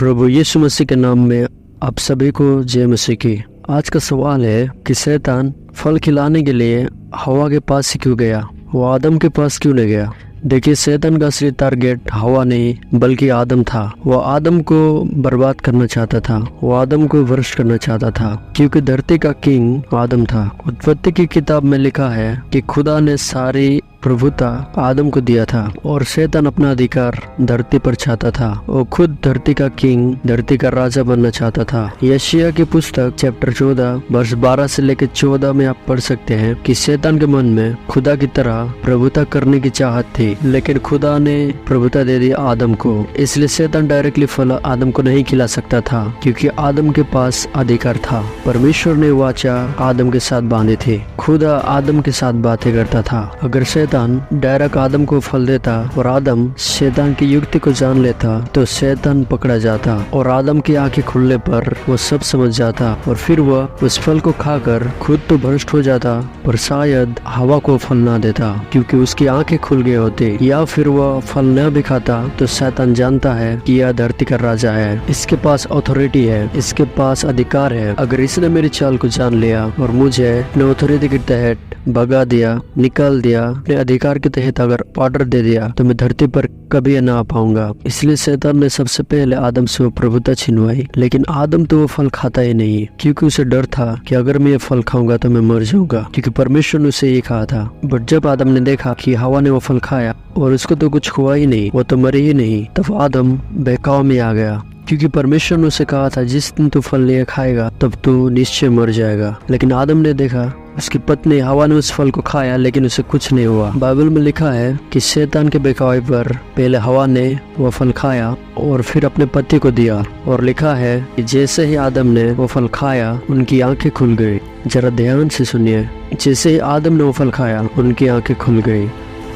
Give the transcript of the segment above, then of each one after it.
प्रभु यीशु मसीह के नाम में आप सभी को जय मसीह की। आज का सवाल है कि शैतान फल खिलाने के लिए हवा के पास ही क्यों गया, वो आदम के पास क्यों नहीं गया। देखिए, शैतान का असली टारगेट हवा नहीं बल्कि आदम था। वो आदम को बर्बाद करना चाहता था, वो आदम को भ्रष्ट करना चाहता था, क्योंकि धरती का किंग आदम था। उत्पत्ति की किताब में लिखा है कि खुदा ने सारी प्रभुता आदम को दिया था और शैतान अपना अधिकार धरती पर चाहता था। वो खुद धरती का किंग, धरती का राजा बनना चाहता था। यशायाह की पुस्तक चैप्टर 14 वर्ष 12 से लेकर 14 में आप पढ़ सकते हैं कि शैतान के मन में खुदा की तरह प्रभुता करने की चाहत थी, लेकिन खुदा ने प्रभुता दे दी आदम को। इसलिए शैतान डायरेक्टली फल आदम को नहीं खिला सकता था, क्योंकि आदम के पास अधिकार था। परमेश्वर ने वाचा आदम के साथ बांधी थी, खुदा आदम के साथ बातें करता था। अगर शैतान डायरेक्ट आदम को फल देता और आदम शैतान की युक्ति को जान लेता तो शैतान पकड़ा जाता और आदम की आंखें खुलने पर वो सब समझ जाता और फिर वह उस फल को खाकर खुद तो भ्रष्ट हो जाता, पर शायद हवा को फल ना देता क्योंकि उसकी आंखें खुल गए होते, या फिर वह फल न भी खाता तो शैतान जानता है कि यह धरती का राजा है, इसके पास अथॉरिटी है, इसके पास अधिकार है। अगर इसने मेरी चाल को जान लिया और मुझे अपने अथॉरिटी के तहत भगा दिया, निकाल दिया, अपने अधिकार के तहत अगर ऑर्डर दे दिया तो मैं धरती पर कभी ना आ पाऊंगा। इसलिए शैतान ने सबसे पहले आदम से वो प्रभुता छिनवाई, लेकिन आदम तो वो फल खाता ही नहीं, क्योंकि उसे डर था कि अगर मैं ये फल खाऊंगा तो मैं मर जाऊंगा, क्योंकि परमेश्वर ने उसे ये कहा था। बट जब आदम ने देखा कि हवा ने वो फल खाया और उसको तो कुछ हुआ ही नहीं, वो तो मरी ही नहीं, तब आदम बहकाव में आ गया, क्योंकि परमेश्वर ने उसे कहा था जिस दिन तू फल नहीं खाएगा तब तू निश्चय मर जाएगा। लेकिन आदम ने देखा उसकी पत्नी हवा ने उस फल को खाया, लेकिन उसे कुछ नहीं हुआ। बाइबल में लिखा है कि शैतान के बहकावे पर पहले हवा ने वो फल खाया और फिर अपने पति को दिया, और लिखा है कि जैसे ही आदम ने वो फल खाया उनकी आंखें खुल गई। जरा ध्यान से सुनिए, जैसे ही आदम ने वो फल खाया उनकी आंखें खुल गई,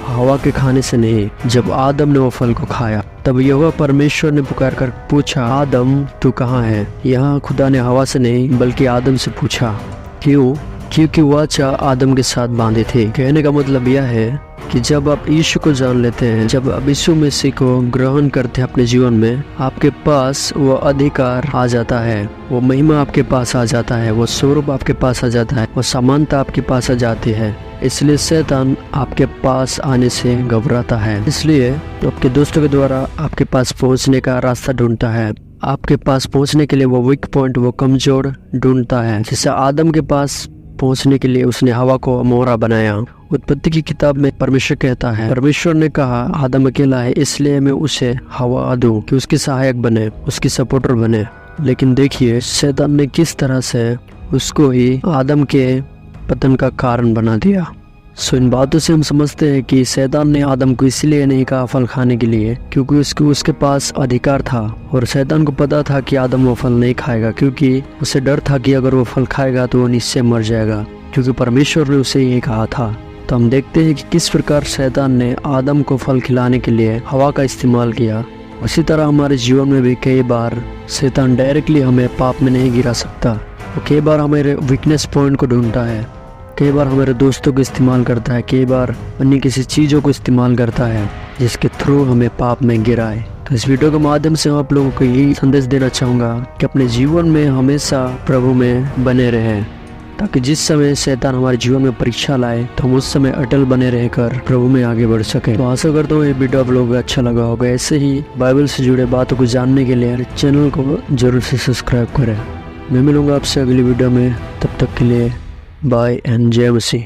हवा के खाने से नहीं। जब आदम ने वो फल को खाया तब यहोवा परमेश्वर ने पुकार कर पूछा, आदम तू कहाँ है। यहाँ खुदा ने हवा से नहीं बल्कि आदम से पूछा। क्यों? क्योंकि वाचा आदम के साथ बांधे थे। कहने का मतलब यह है कि जब आप यीशु को जान लेते हैं, जब आप यीशु मसीह को ग्रहण करते हैं अपने जीवन में, आपके पास वो अधिकार आ जाता है, वो महिमा आपके पास आ जाता है, वो स्वरूप आपके पास आ जाता है, वो समानता आपके पास आ जाती है। इसलिए शैतान आपके पास आने से घबराता है, इसलिए आपके दोस्तों के द्वारा आपके पास पहुंचने का रास्ता ढूंढता है। आपके पास पहुंचने के लिए वो वीक पॉइंट, वो कमजोर ढूंढता है। जैसे आदम के पास पहुंचने के लिए उसने हवा को मोहरा बनाया। उत्पत्ति की किताब में परमेश्वर कहता है, परमेश्वर ने कहा आदम अकेला है इसलिए मैं उसे हवा दूं कि उसकी सहायक बने, उसकी सपोर्टर बने। लेकिन देखिए शैतान ने किस तरह से उसको ही आदम के पतन का कारण बना दिया। सो इन बातों से हम समझते हैं कि शैतान ने आदम को इसलिए नहीं कहा फल खाने के लिए क्योंकि उसके पास अधिकार था, और शैतान को पता था कि आदम वो फल नहीं खाएगा, क्योंकि उसे डर था कि अगर वो फल खाएगा तो वो निश्चय मर जाएगा, क्योंकि परमेश्वर ने उसे ये कहा था। तो हम देखते हैं कि किस प्रकार शैतान ने आदम को फल खिलाने के लिए हवा का इस्तेमाल किया। उसी तरह हमारे जीवन में भी कई बार शैतान डायरेक्टली हमें पाप में नहीं गिरा सकता, वो कई बार हमारे वीकनेस पॉइंट को ढूंढता है, कई बार हमारे दोस्तों को इस्तेमाल करता है, कई बार अन्य किसी चीज़ों को इस्तेमाल करता है जिसके थ्रू हमें पाप में गिराए। तो इस वीडियो के माध्यम से मैं आप लोगों को यही संदेश देना चाहूँगा कि अपने जीवन में हमेशा प्रभु में बने रहें, ताकि जिस समय शैतान हमारे जीवन में परीक्षा लाए तो हम उस समय अटल बने रहकर प्रभु में आगे बढ़ सके। तो आशा करता हूँ ये वीडियो आप लोगों को अच्छा लगा होगा। ऐसे ही बाइबल से जुड़े बातों को जानने के लिए चैनल को जरूर से सब्सक्राइब करें। मैं मिलूंगा आपसे अगली वीडियो में, तब तक के लिए बाय एंड जय मसीह।